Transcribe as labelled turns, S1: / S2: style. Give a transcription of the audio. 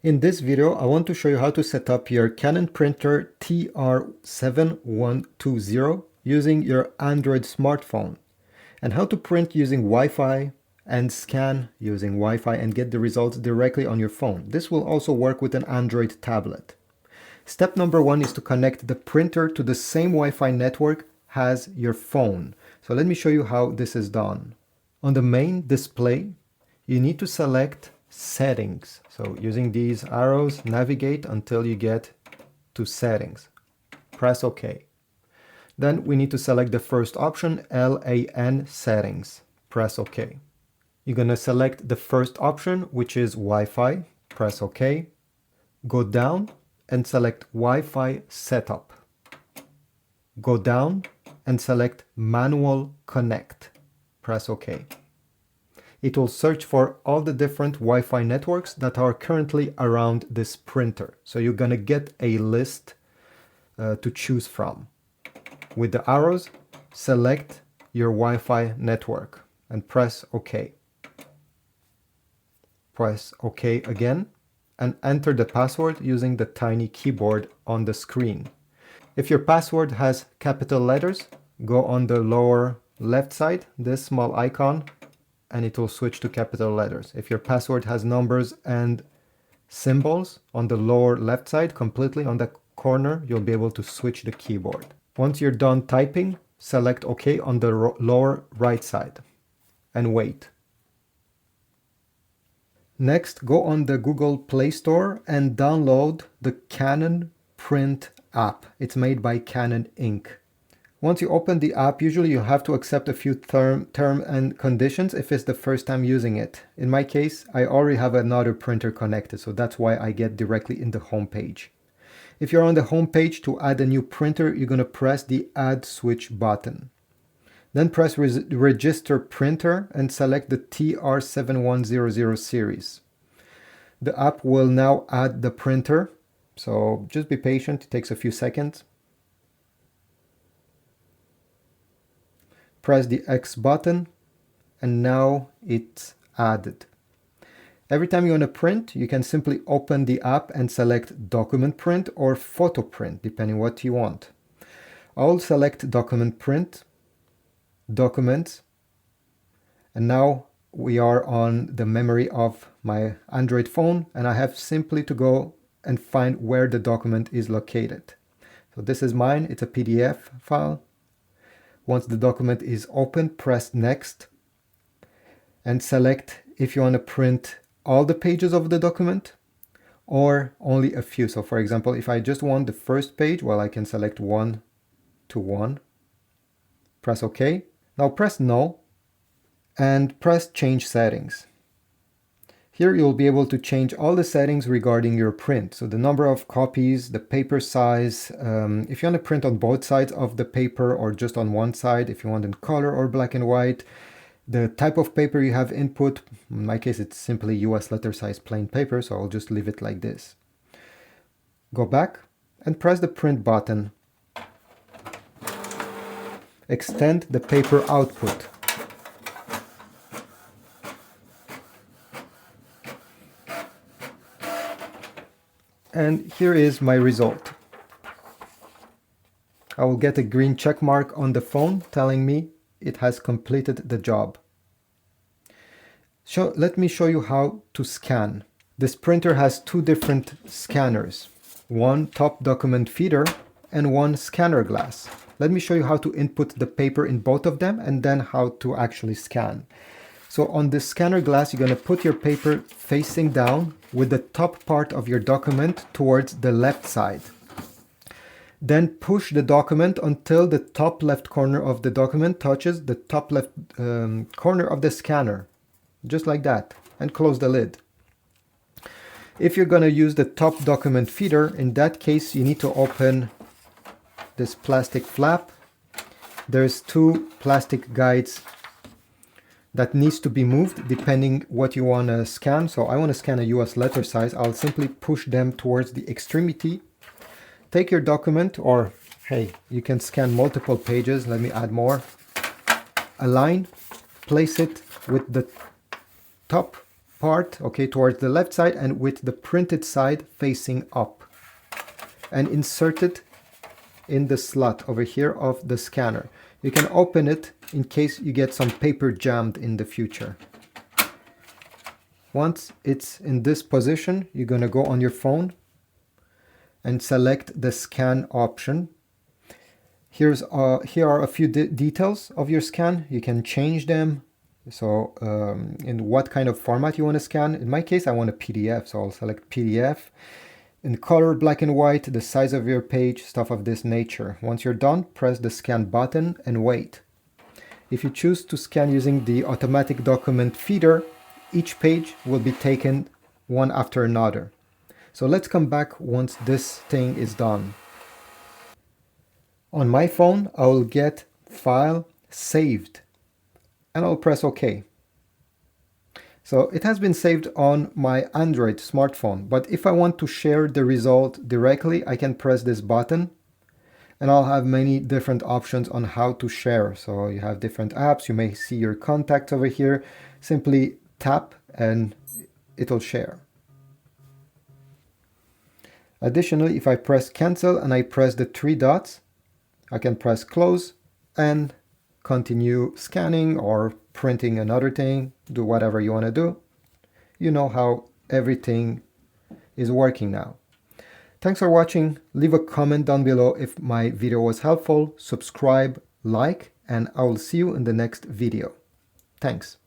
S1: In this video, I want to show you how to set up your Canon printer TR7120 using your Android smartphone, and how to print using Wi-Fi and scan using Wi-Fi and get the results directly on your phone. This will also work with an Android tablet. Step number one is to connect the printer to the same Wi-Fi network as your phone. So let me show you how this is done. On the main display, you need to select Settings. So using these arrows, navigate until you get to Settings. Press OK. Then we need to select the first option, LAN Settings. Press OK. You're going to select the first option, which is Wi-Fi. Press OK. Go down and select Wi-Fi Setup. Go down and select Manual Connect. Press OK. It will search for all the different Wi-Fi networks that are currently around this printer. So you're going to get a list to choose from. With the arrows, select your Wi-Fi network and press OK. Press OK again and enter the password using the tiny keyboard on the screen. If your password has capital letters, go on the lower left side, this small icon, and it will switch to capital letters. If your password has numbers and symbols, on the lower left side, completely on the corner, you'll be able to switch the keyboard. Once you're done typing, select OK on the lower right side and wait. Next, go on the Google Play Store and download the Canon Print app. It's made by Canon Inc. Once you open the app, usually you have to accept a few term and conditions if it's the first time using it. In my case, I already have another printer connected, so that's why I get directly in the home page. If you're on the home page, to add a new printer, you're going to press the Add Switch button. Then press Register Printer and select the TR7100 series. The app will now add the printer, so just be patient, it takes a few seconds. Press the X button and now it's added. Every time you want to print, you can simply open the app and select Document Print or Photo Print, depending what you want. I'll select Document Print, Documents, and now we are on the memory of my Android phone, and I have simply to go and find where the document is located. So this is mine, it's a PDF file. Once the document is open, press Next and select if you want to print all the pages of the document or only a few. So for example, if I just want the first page, well, I can select 1 to 1. Press OK. Now press No and press Change Settings. Here you'll be able to change all the settings regarding your print. So the number of copies, the paper size, if you want to print on both sides of the paper or just on one side, if you want in color or black and white, the type of paper you have input. In my case, it's simply US letter size plain paper, so I'll just leave it like this. Go back and press the print button. Extend the paper output. And here is my result. I will get a green check mark on the phone telling me it has completed the job. Let me show you how to scan. This printer has two different scanners, one top document feeder and one scanner glass. Let me show you how to input the paper in both of them and then how to actually scan. So on the scanner glass, you're going to put your paper facing down with the top part of your document towards the left side. Then push the document until the top left corner of the document touches the top left corner of the scanner. Just like that. And close the lid. If you're going to use the top document feeder, in that case you need to open this plastic flap. There's two plastic guides that needs to be moved depending what you want to scan. So I want to scan a US letter size. I'll simply push them towards the extremity. Take your document, or hey, you can scan multiple pages. Let me add more. Align, place it with the top part, okay, towards the left side and with the printed side facing up, and insert it in the slot over here of the scanner. You can open it in case you get some paper jammed in the future. Once it's in this position, you're going to go on your phone and select the scan option. Here are a few details of your scan. You can change them. So in what kind of format you want to scan. In my case, I want a PDF, so I'll select PDF. In color, black and white, the size of your page, stuff of this nature. Once you're done, press the scan button and wait. If you choose to scan using the automatic document feeder, each page will be taken one after another. So let's come back once this thing is done. On my phone, I will get file saved and I'll press OK. So it has been saved on my Android smartphone, but if I want to share the result directly, I can press this button and I'll have many different options on how to share. So you have different apps, you may see your contacts over here. Simply tap and it'll share. Additionally, if I press cancel and I press the three dots, I can press close and continue scanning or printing another thing, do whatever you want to do. You know how everything is working now. Thanks for watching. Leave a comment down below if my video was helpful, subscribe, like, and I will see you in the next video. Thanks.